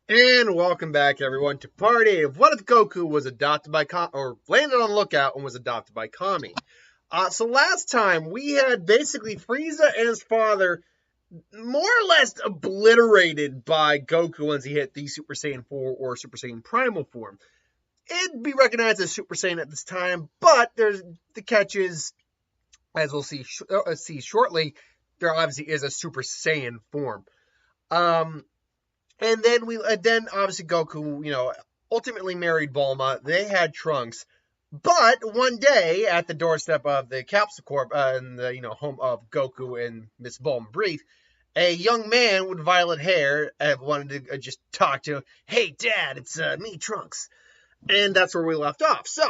And welcome back, everyone, to part 8 of What If Goku was adopted by or landed on the lookout and was adopted by Kami. So last time we had basically Frieza and his father more or less obliterated by Goku once he hit the Super Saiyan 4 or Super Saiyan Primal form. It'd be recognized as Super Saiyan at this time, but there's the catch is, as we'll see shortly, there obviously is a Super Saiyan form. Um, and then obviously Goku, ultimately married Bulma. They had Trunks, but one day at the doorstep of the Capsule Corp in the home of Goku and Miss Bulma brief, a young man with violet hair wanted to just talk to him. Hey, Dad, it's me, Trunks, and that's where we left off. So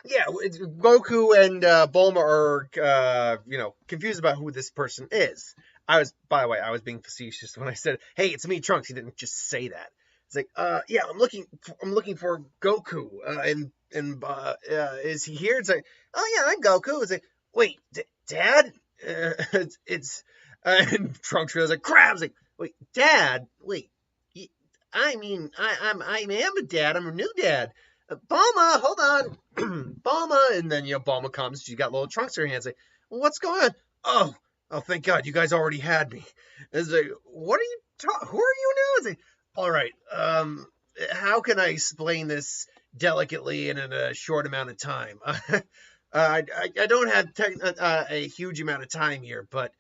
yeah, Goku and Bulma are, confused about who this person is. By the way, I was being facetious when I said, "Hey, it's me, Trunks." He didn't just say that. It's like, yeah, I'm looking for Goku, is he here? It's like, oh yeah, I'm Goku. It's like, wait, Dad, it's and Trunks was like, crabs. Like, wait, Dad, wait, I am a dad. I'm a new dad. Bulma, hold on. Bulma. And then, Bulma comes. She's got little Trunks in her hands. Like, well, what's going on? Oh, thank God. You guys already had me. It's like, what are you who are you now? It's like, all right. How can I explain this delicately and in a short amount of time? I don't have a huge amount of time here, but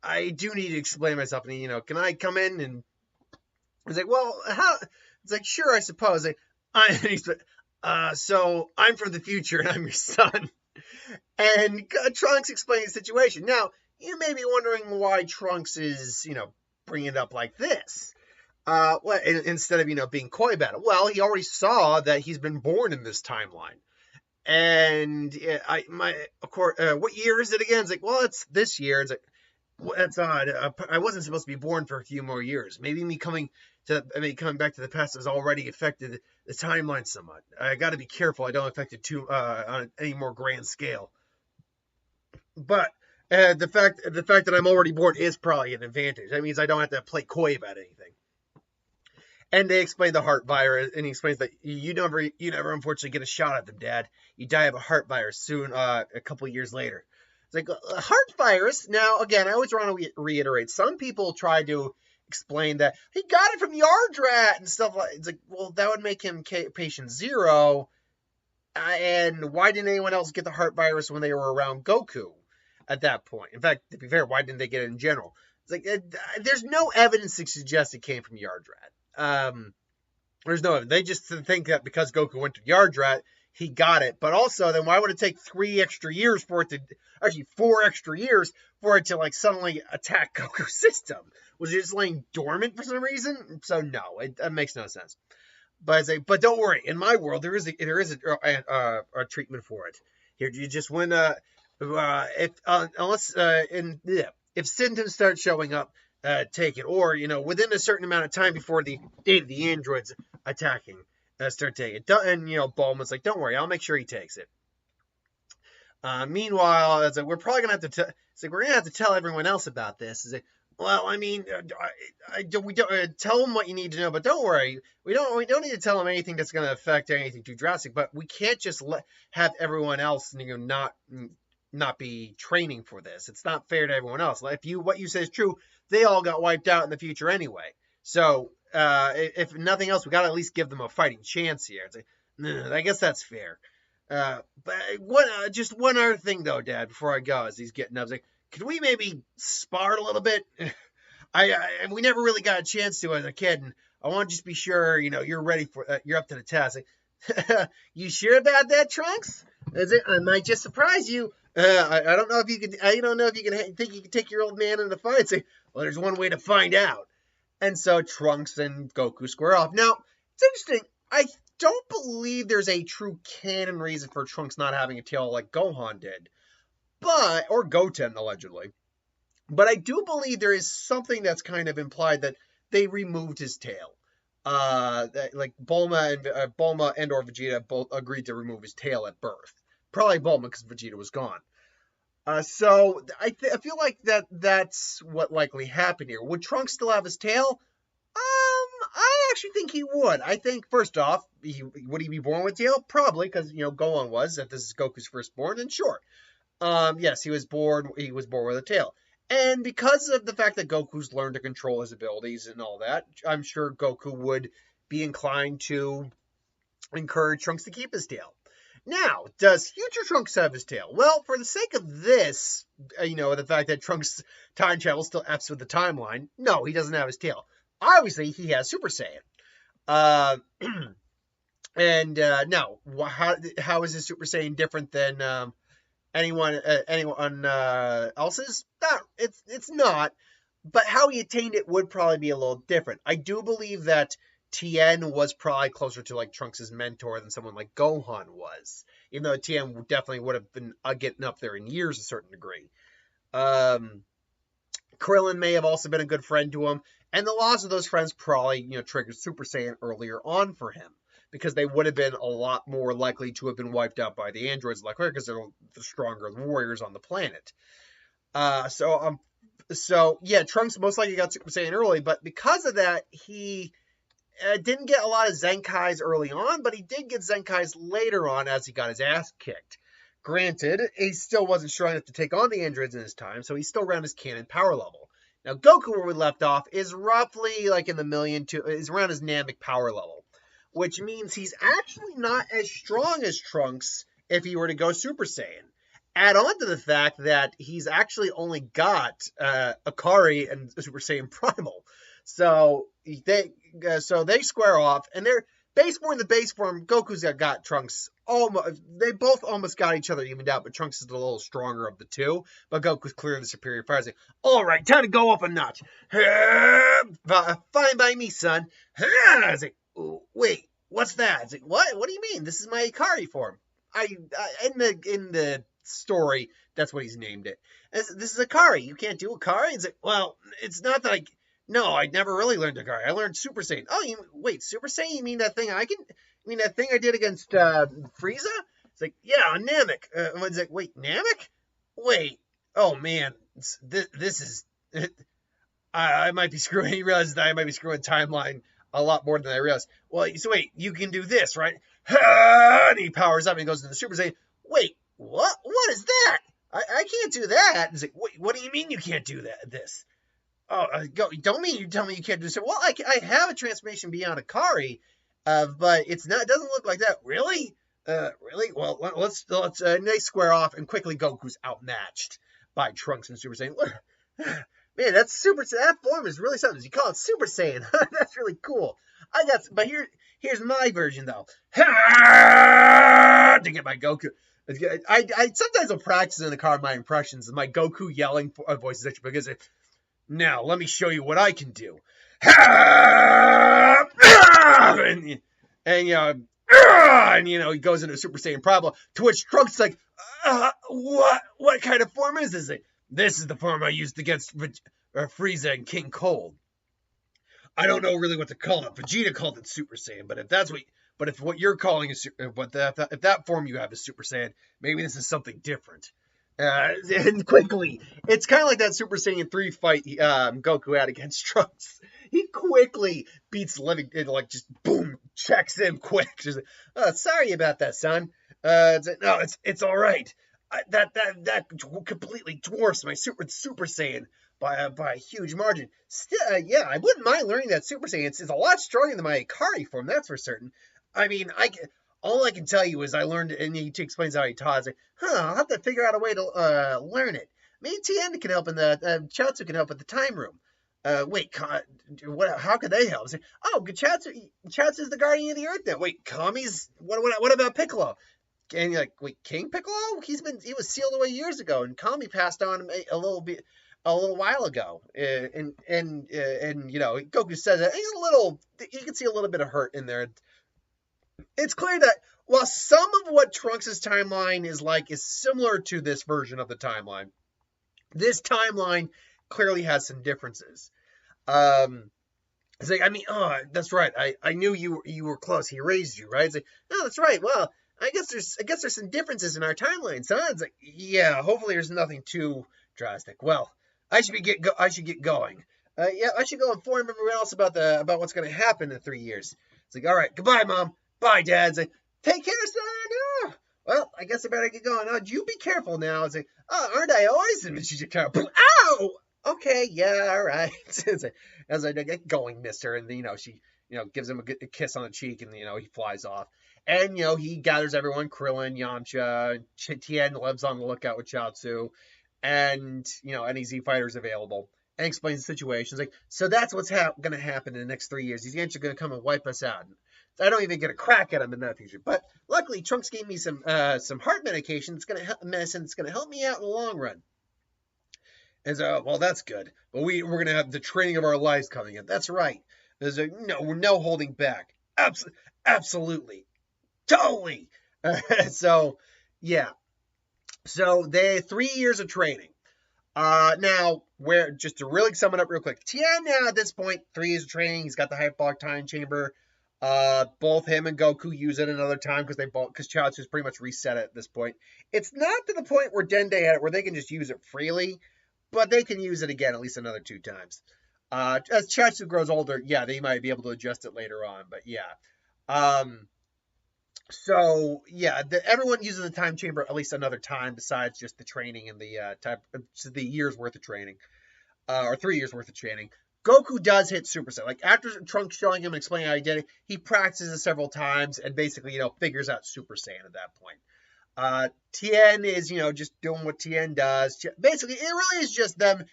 I do need to explain myself. And, can I come in? And it's like, well, how? It's like, sure, I suppose. Like, so I'm from the future and I'm your son. And Trunks explains the situation. Now, you may be wondering why Trunks is, bringing it up like this. Instead of, being coy about it. Well, he already saw that he's been born in this timeline. And of course, what year is it again? It's like, well, it's this year. It's like, well, that's odd. I wasn't supposed to be born for a few more years. Maybe me coming back to the past has already affected the timeline somewhat. I got to be careful. I don't affect it too on any more grand scale. But the fact that I'm already born is probably an advantage. That means I don't have to play coy about anything. And they explain the heart virus, and he explains that you never unfortunately get a shot at them, Dad. You die of a heart virus soon, a couple years later. It's like a heart virus. Now, again, I always want to reiterate. Some people try to explain that he got it from Yardrat and stuff like. It's like, well, that would make him patient zero. And why didn't anyone else get the heart virus when they were around Goku at that point? In fact, to be fair, why didn't they get it in general? It's like there's no evidence to suggest it came from Yardrat. There's no evidence. They just think that because Goku went to Yardrat, he got it. But also, then why would it take 3 extra years for it to, actually 4 extra years for it to like suddenly attack Goku's system? Was it just laying dormant for some reason? So no, it makes no sense. But don't worry. In my world, there is a treatment for it. Here, you just when if symptoms start showing up, take it, or within a certain amount of time before the date of the androids attacking, start taking it. And Bulma's like, don't worry, I'll make sure he takes it. Meanwhile, it's like we're probably gonna have to. It's like we're gonna have to tell everyone else about this. It's like, well, I mean, we don't tell them what you need to know, but don't worry, we don't need to tell them anything that's going to affect anything too drastic. But we can't just have everyone else, not be training for this. It's not fair to everyone else. If what you say is true, they all got wiped out in the future anyway. So if nothing else, we got to at least give them a fighting chance here. It's like, no, I guess that's fair. But just one other thing though, Dad, before I go, as he's getting up, like, could we maybe spar a little bit? We never really got a chance to as a kid, and I want to just be sure you're ready for you're up to the task. Like, you sure about that, Trunks? I might just surprise you. I don't know if you can. I don't know if you can think you can take your old man in the fight. Say, well, there's one way to find out. And so Trunks and Goku square off. Now it's interesting. I don't believe there's a true canon reason for Trunks not having a tail like Gohan did. Or Goten, allegedly. But I do believe there is something that's kind of implied that they removed his tail. Like Bulma and or Vegeta both agreed to remove his tail at birth. Probably Bulma because Vegeta was gone. So I feel like that's what likely happened here. Would Trunks still have his tail? I actually think he would. I think, first off, would he be born with tail? Probably, because, Gohan was, if this is Goku's firstborn, then sure. Yes, he was born with a tail. And because of the fact that Goku's learned to control his abilities and all that, I'm sure Goku would be inclined to encourage Trunks to keep his tail. Now, does future Trunks have his tail? Well, for the sake of this, the fact that Trunks' time travel still F's with the timeline, no, he doesn't have his tail. Obviously, he has Super Saiyan. No, how is his Super Saiyan different than anyone else's? It's not. But how he attained it would probably be a little different. I do believe that Tien was probably closer to like Trunks' mentor than someone like Gohan was, even though Tien definitely would have been getting up there in years to a certain degree. Krillin may have also been a good friend to him, and the loss of those friends probably triggered Super Saiyan earlier on for him, because they would have been a lot more likely to have been wiped out by the androids like her, because they're the stronger warriors on the planet. So yeah, Trunks most likely got Super Saiyan early, but because of that, he didn't get a lot of Zenkais early on, but he did get Zenkais later on as he got his ass kicked. Granted, he still wasn't strong enough to take on the androids in his time, so he's still around his canon power level. Now, Goku, where we left off, is roughly like in the is around his Namek power level, which means he's actually not as strong as Trunks if he were to go Super Saiyan. Add on to the fact that he's actually only got Akari and Super Saiyan Primal. So they square off, and they're base form. Goku's got Trunks. They both almost got each other evened out, but Trunks is a little stronger of the two. But Goku's clearly the superior fighter. He's like, all right, time to go up a notch. Fine by me, son. I was like, wait, what's that? It's like, what? What do you mean? This is my Akari form. In the story, that's what he's named it. This is Akari. You can't do Akari? It's like, well, it's not that No, I never really learned Akari. I learned Super Saiyan. Oh, wait, Super Saiyan? You mean that thing I did against Frieza? It's like, yeah, on Namek. It's like, wait, Namek? Wait. Oh, man. This is... I might be screwing... He realizes that I might be screwing timeline a lot more than I realized. Well, so wait, you can do this, right? And he powers up and he goes into the Super Saiyan. Wait, what? What is that? I can't do that. It's like, wait, what do you mean you can't do this? Oh, don't mean you tell me you can't do this. Well, I have a transformation beyond Akari, but it doesn't look like that. Really? Really? Well, let's and they square off, and quickly Goku's outmatched by Trunks and Super Saiyan. Man, that form is really something. You call it Super Saiyan. That's really cool. But here's my version though. To get my Goku. I sometimes will practice in the car my impressions of my Goku yelling voices at you because now let me show you what I can do. And he goes into Super Saiyan Primal, to which Trunks is like, what kind of form is this? This is the form I used against Frieza and King Cold. I don't know really what to call it. Vegeta called it Super Saiyan, but if what you're calling is if that form you have is Super Saiyan, maybe this is something different. And quickly, it's kind of like that Super Saiyan 3 fight Goku had against Trunks. He quickly beats living, just boom, checks him quick. Just like, sorry about that, son. It's all right. That completely dwarfs my Super Saiyan by a huge margin. Still, I wouldn't mind learning that Super Saiyan. It's a lot stronger than my Akari form, that's for certain. I mean, all I can tell you is I learned it, and he explains how he taught. It's like, I'll have to figure out a way to learn it. Maybe Tien can help, and Chaozu can help at the time room. How could they help? It's like, Chaozu's the guardian of the earth now. Wait, Kami's, what about Piccolo? And you're like, wait, King Piccolo? He was sealed away years ago, and Kami passed on a little while ago. And Goku says that you can see a little bit of hurt in there. It's clear that while some of what Trunks' timeline is like is similar to this version of the timeline, this timeline clearly has some differences. It's like, that's right. I knew you were close. He raised you, right? It's like, no, that's right. Well, I guess there's some differences in our timeline, son. It's like, yeah, hopefully there's nothing too drastic. Well, I should get going. Yeah, I should go inform everyone else about what's going to happen in 3 years. It's like, all right, goodbye, Mom. Bye, Dad. It's like, take care, son. No. Well, I guess I better get going. You be careful now. It's like, oh, aren't I always? And she's just kind of, ow! Okay, yeah, all right. It's like, as I get going, mister. And, she, gives him a kiss on the cheek and, he flies off. And, he gathers everyone, Krillin, Yamcha, Tien lives on the lookout with Chaozu, and, any Z fighters available. And explains the situation. It's like, so that's what's going to happen in the next 3 years. These ants are going to come and wipe us out. I don't even get a crack at them in that future. But luckily, Trunks gave me some heart medication. It's going to help medicine. It's going to help me out in the long run. And so, well, that's good. But we're going to have the training of our lives coming in. That's right. There's no holding back. Absolutely, totally. So, yeah. So they 3 years of training. Now, just to really sum it up real quick, Tien now at this point, 3 years of training, he's got the hyperbolic time chamber. Both him and Goku use it another time because Chaozu's pretty much reset it at this point. It's not to the point where Dende had it where they can just use it freely, but they can use it again at least another 2 times. As Chaozu grows older, yeah, they might be able to adjust it later on, but yeah. So yeah, everyone uses the time chamber at least another time besides just the training and the year's worth of training, or 3 years worth of training. Goku does hit Super Saiyan. Like after Trunks showing him and explaining how he did it, he practices several times and basically figures out Super Saiyan at that point. Tien is just doing what Tien does. Basically, it really is just them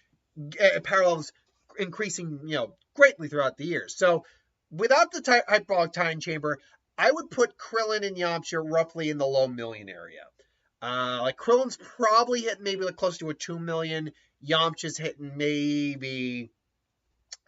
parallels increasing greatly throughout the years. So without the hyperbolic time chamber, I would put Krillin and Yamcha roughly in the low million area. Like Krillin's probably hitting maybe like close to a 2 million. Yamcha's hitting maybe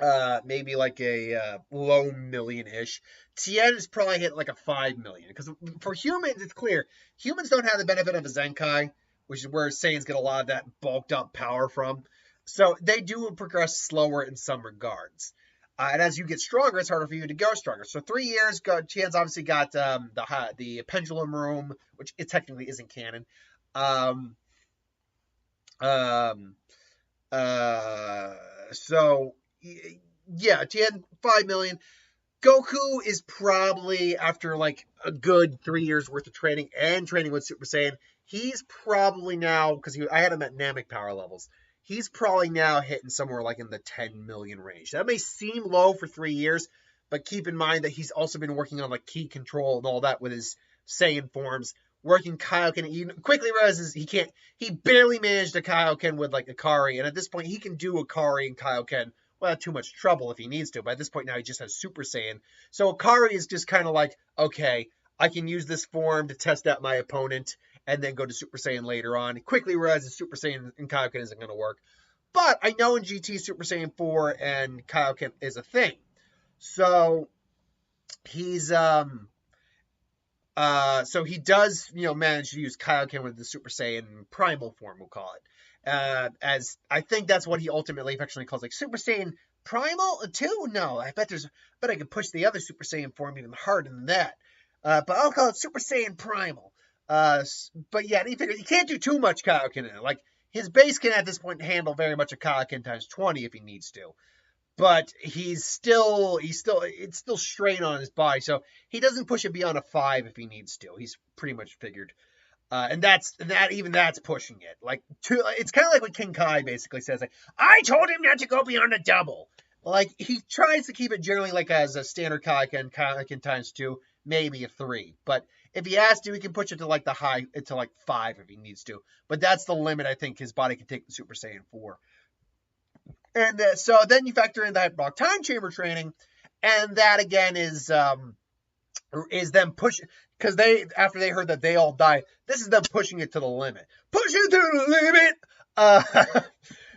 like a low million-ish. Tien is probably hitting like a 5 million. Because for humans, it's clear. Humans don't have the benefit of a Zenkai, which is where Saiyans get a lot of that bulked up power from. So they do progress slower in some regards. And as you get stronger, it's harder for you to go stronger. So 3 years, Tien's obviously got the pendulum room, which it technically isn't canon. So yeah, Tien 5 million. Goku is probably after like a good 3 years worth of training and training with Super Saiyan. He's probably now because I had him at Namek power levels. He's probably now hitting somewhere like in the 10 million range. That may seem low for 3 years, but keep in mind that he's also been working on like key control and all that with his Saiyan forms. Working Kaioken, he quickly realizes he barely managed a Kaioken with like Akari, and at this point he can do Akari and Kaioken without too much trouble if he needs to. But at this point now he just has Super Saiyan. So Akari is just kind of like, okay, I can use this form to test out my opponent and then go to Super Saiyan later on. He quickly realizes Super Saiyan and Kaioken isn't going to work. But I know in GT Super Saiyan 4 and Kaioken is a thing. So he's so he does, manage to use Kaioken with the Super Saiyan Primal form, we'll call it. As I think that's what he ultimately affectionately calls like Super Saiyan Primal 2? No, I bet I can push the other Super Saiyan form even harder than that. But I'll call it Super Saiyan Primal. But yeah, he figures he can't do too much Kaioken in it. Like his base can at this point handle very much a Kaioken times 20 if he needs to. But it's still strain on his body, so he doesn't push it beyond a 5 if he needs to. He's pretty much figured. And that's pushing it. Like it's kind of like what King Kai basically says. Like, I told him not to go beyond a double. Like he tries to keep it generally like as a standard Kaioken times 2, maybe a 3. But if he has to, he can push it to like the high to like 5 if he needs to. But that's the limit I think his body can take the Super Saiyan 4. And so then you factor in the hyperbolic time chamber training, and that again is them pushing, because after they heard that they all die, this is them pushing it to the limit. Push it to the limit.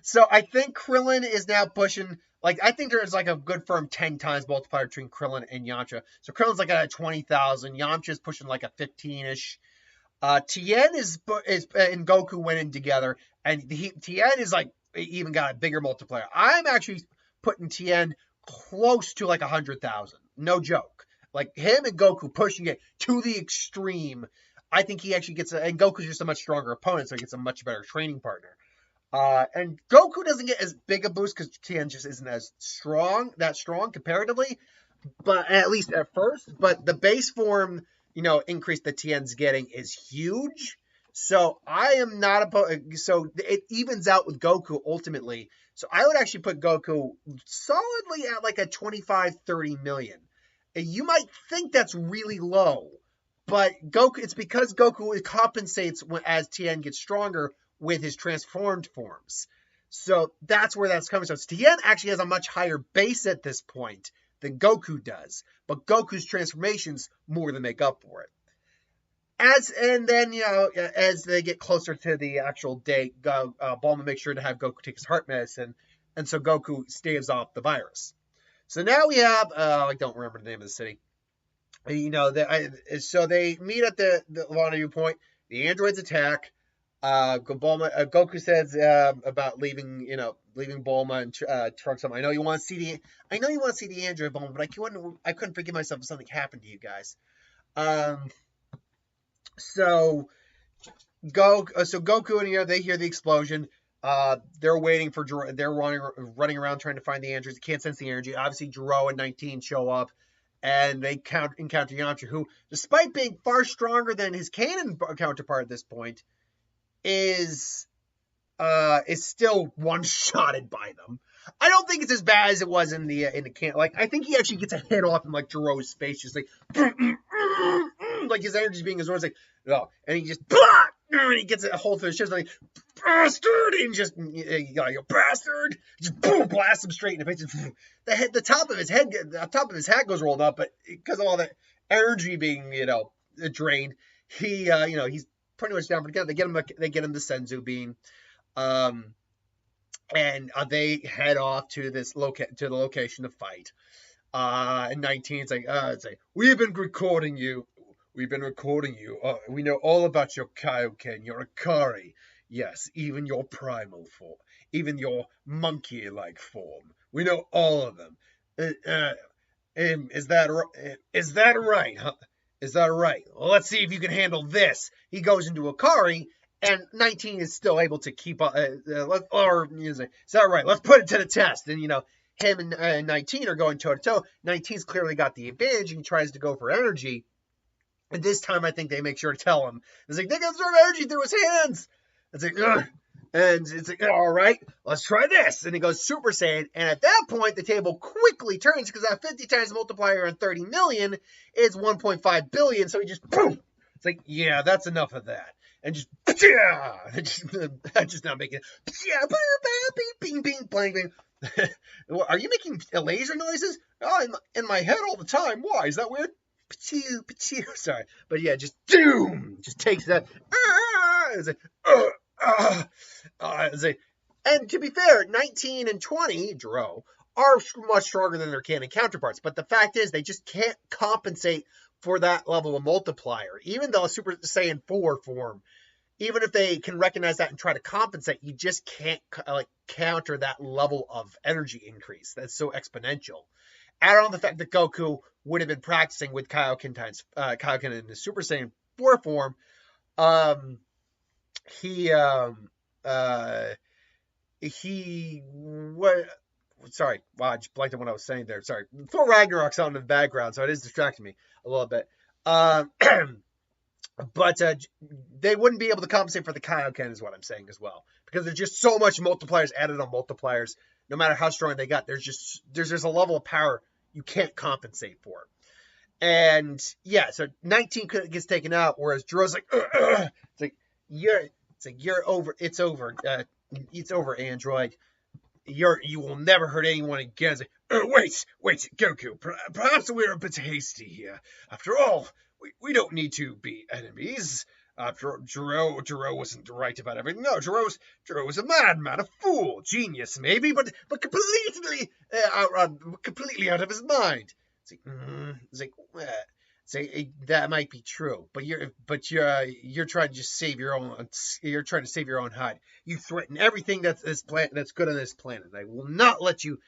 So I think Krillin is now pushing. Like I think there's like a good firm 10 times multiplier between Krillin and Yamcha. So Krillin's like at 20,000. Yamcha's pushing like a 15-ish. Tien is and Goku went in together, and Tien is like even got a bigger multiplier. I'm actually putting Tien close to like 100,000. No joke. Like him and Goku pushing it to the extreme. I think he actually gets and Goku's just a much stronger opponent, so he gets a much better training partner. And Goku doesn't get as big a boost because Tien just isn't as strong comparatively, but at least at first. But the base form, increase that Tien's getting is huge. So I am not opposed. So it evens out with Goku ultimately. So I would actually put Goku solidly at like a 25, 30 million. And you might think that's really low, but it's because Goku compensates as Tien gets stronger with his transformed forms. So that's where that's coming from. So Tien actually has a much higher base at this point than Goku does, but Goku's transformations more than make up for it. As they get closer to the actual date, Bulma makes sure to have Goku take his heart medicine, and so Goku staves off the virus. So now we have, I don't remember the name of the city. So they meet at the rendezvous point. The androids attack. Goku says about leaving Bulma and Trunks. I know you want to see the android Bulma, but I couldn't forgive myself if something happened to you guys. So Goku and they hear the explosion. They're waiting for they're running around trying to find the androids. They can't sense the energy. Obviously, Jiro and 19 show up, and they encounter Yamcha, who, despite being far stronger than his canon counterpart at this point, is still one-shotted by them. I don't think it's as bad as it was in the can. Like, I think he actually gets a hit off in like Jiro's face, just like like his energy's being absorbed. Like, no, and he just and he gets a hold through his chest, like bastard, and just you bastard, just boom, blasts him straight in the face. The top of his hat goes rolled up, but because of all the energy being drained, he's pretty much down for the count. They get him the Senzu beam, and they head off to the location to fight. And 19's like, we've been recording you. We know all about your Kaioken, your Akari. Yes, even your primal form, even your monkey-like form. We know all of them. Is that right? Huh? Is that right? Well, let's see if you can handle this. He goes into Akari, and 19 is still able to keep up. Is that right? Let's put it to the test. And him and 19 are going toe to toe. 19's clearly got the advantage, and he tries to go for energy. And this time, I think they make sure to tell him. It's like, they can absorb energy through his hands. It's like, ugh. And it's like, all right, let's try this. And he goes Super Saiyan. And at that point, the table quickly turns because that 50 times multiplier on 30 million is 1.5 billion. So he just, boom. It's like, yeah, that's enough of that. And just, yeah. I'm just not making it. Yeah, bing, bing, bing, bing. Are you making laser noises? Oh, in my head all the time. Why? Is that weird? Pachoo, pachoo. Sorry. But yeah, just doom. Just takes that. It's like, and to be fair, 19 and 20, Jiro, are much stronger than their canon counterparts. But the fact is, they just can't compensate for that level of multiplier. Even though Super Saiyan 4 form, even if they can recognize that and try to compensate, you just can't counter that level of energy increase. That's so exponential. Add on the fact that Goku would have been practicing with Kaioken in the Super Saiyan 4 form. Sorry, wow, I just blanked on what I was saying there. Sorry. Thor Ragnarok's on in the background, so it is distracting me a little bit. But they wouldn't be able to compensate for the Kaioken is what I'm saying as well. Because there's just so much multipliers added on multipliers. No matter how strong they got, there's a level of power you can't compensate for. And yeah, so 19 gets taken out, whereas Jiro's like, you're over. It's over. It's over, android. You will never hurt anyone again. Wait, Goku. Perhaps we're a bit hasty here. After all, we don't need to be enemies. After all, Jiro wasn't right about everything. No, Jiro was a madman, a fool, genius maybe, but completely out of his mind. That might be true, but you're trying to just save your own. You're trying to save your own hide. You threaten everything that's good on this planet. I will not let you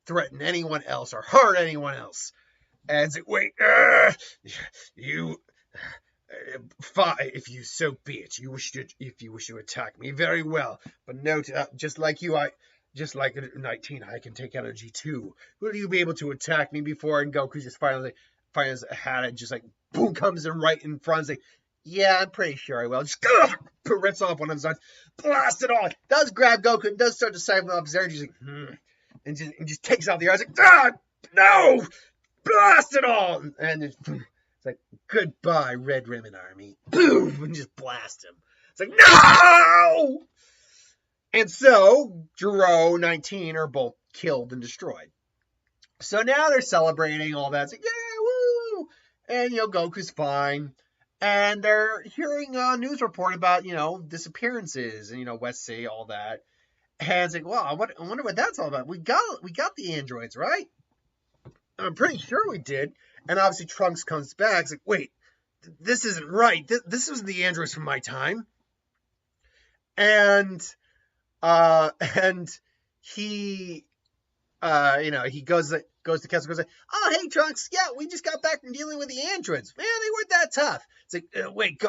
threaten anyone else or hurt anyone else. And it's like, wait, Fine, if you so be it. If you wish to attack me, very well. But note, just like 19, I can take energy too. Will you be able to attack me before? And Goku just finally finds a hat and just like boom comes in right in front. Like, yeah, I'm pretty sure I will. Just rips off one of his arms, blast it on. Does grab Goku and does start to siphon off his energy. He's like, and just takes out the arms. Like, no, blast it all. And it's like, goodbye, Red Ribbon Army. Boom, and just blast him. It's like, no. And so, Jiro, 19 are both killed and destroyed. So now they're celebrating all that. It's like, yeah, woo! And, Goku's fine. And they're hearing a news report about, disappearances and, West City, all that. And it's like, well, I wonder what that's all about. We got the androids, right? I'm pretty sure we did. And obviously Trunks comes back. It's like, wait, this isn't right. This wasn't the androids from my time. And he, he goes to Kessel, goes like, oh, hey, Trunks, yeah, we just got back from dealing with the androids. Man, they weren't that tough. It's like, wait,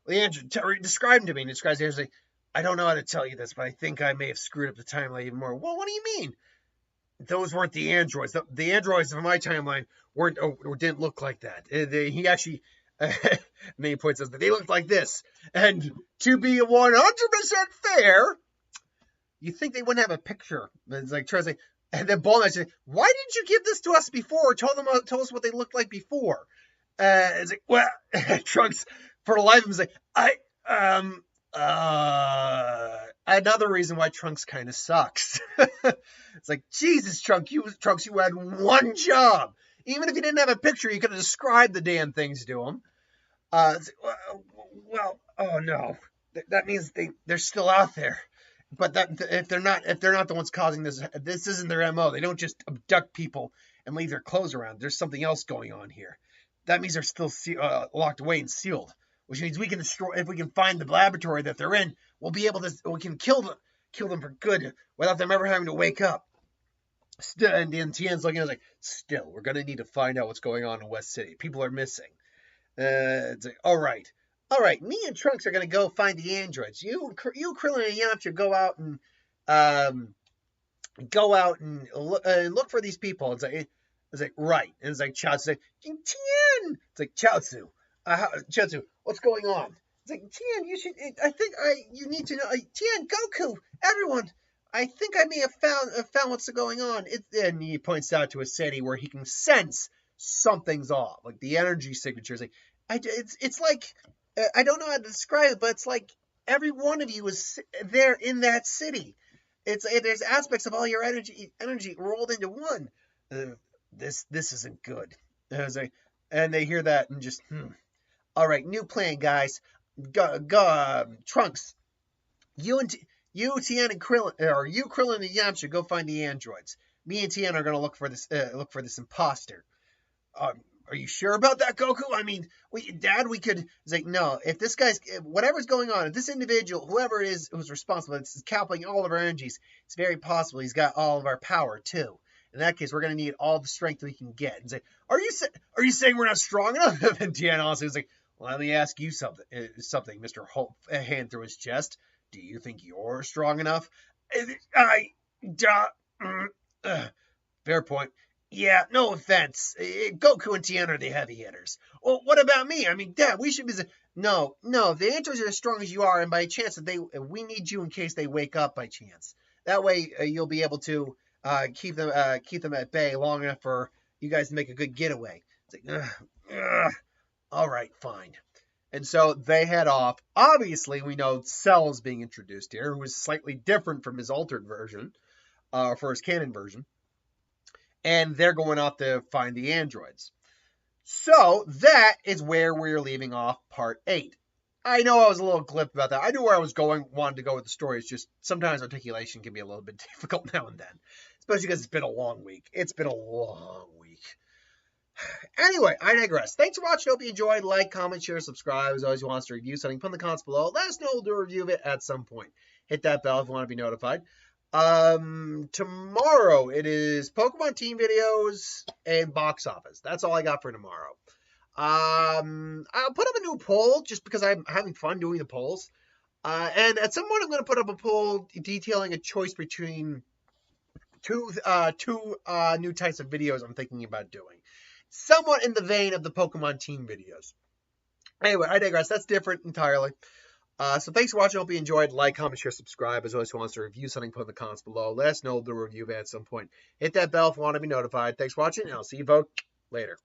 the android, describe them to me. And describes the androids like, I don't know how to tell you this, but I think I may have screwed up the timeline even more. Well, what do you mean? Those weren't the androids. The androids of my timeline weren't or didn't look like that. He actually, and then he points out that they looked like this. And to be 100% fair, you think they wouldn't have a picture. It's like, Trunks like, and then Bulma said, why didn't you give this to us before? Or tell us what they looked like before. It's like, well, Trunks, for the life of him, is like, another reason why Trunks kind of sucks. It's like, Jesus, Trunks, you had one job. Even if you didn't have a picture, you could have described the damn things to him. It's like, well, oh no, that means they're still out there. But if they're not the ones causing this isn't their MO. They don't just abduct people and leave their clothes around. There's something else going on here. That means they're still locked away and sealed, which means we can destroy. If we can find the laboratory that they're in, we can kill them for good without them ever having to wake up. And then Tien's looking at us like, still, we're gonna need to find out what's going on in West City. People are missing. It's like, all right. Me and Trunks are gonna go find the androids. You, Krillin, and Yamcha go out and look for these people. It's like right. And it's like Chaozu's like, Tien. It's like Chaozu, Chaozu, what's going on? It's like, Tien, you need to know. Tien, Goku, everyone. I think I may have found what's going on. And he points out to a city where he can sense something's off, like the energy signatures. Like, it's like. I don't know how to describe it, but it's like every one of you is there in that city. There's aspects of all your energy rolled into one. This isn't good. And they hear that and just all right, new plan, guys. Go, Trunks. You, Tien, and Krillin, or you, Krillin, and Yamcha go find the androids. Me and Tien are gonna look for this imposter. Are you sure about that, Goku? I mean, Dad, we could. It's like, no. If this guy's whatever's going on, if this individual, whoever it is who's responsible, is coupling all of our energies, it's very possible he's got all of our power too. In that case, we're gonna need all the strength we can get. And say, are you saying we're not strong enough? And Tien also is like, well, let me ask you something, Mr. Holt, hand through his chest. Do you think you're strong enough? Fair point. Yeah, no offense. Goku and Tien are the heavy hitters. Well, what about me? I mean, Dad, we should be... No, if the androids are as strong as you are, and by chance that we need you in case they wake up by chance. That way, you'll be able to keep them at bay long enough for you guys to make a good getaway. It's like, all right, fine. And so they head off. Obviously, we know Cell is being introduced here, who is slightly different from his altered version, for his canon version. And they're going off to find the androids. So that is where we're leaving off part 8. I know I was a little glib about that. I knew where I was wanted to go with the story. It's just sometimes articulation can be a little bit difficult now and then. Especially because it's been a long week. Anyway, I digress. Thanks for watching. Hope you enjoyed. Like, comment, share, subscribe. As always, you want us to review something, put in the comments below. Let us know we'll do a review of it at some point. Hit that bell if you want to be notified. Tomorrow it is Pokemon team videos and box office. That's all I got for tomorrow. I'll put up a new poll just because I'm having fun doing the polls. And at some point, I'm going to put up a poll detailing a choice between two new types of videos I'm thinking about doing, somewhat in the vein of the Pokemon team videos. Anyway, I digress. That's different entirely. So thanks for watching. I hope you enjoyed. Like, comment, share, subscribe. As always, who wants to review something, put in the comments below. Let us know the review at some point. Hit that bell if you want to be notified. Thanks for watching, and I'll see you both later.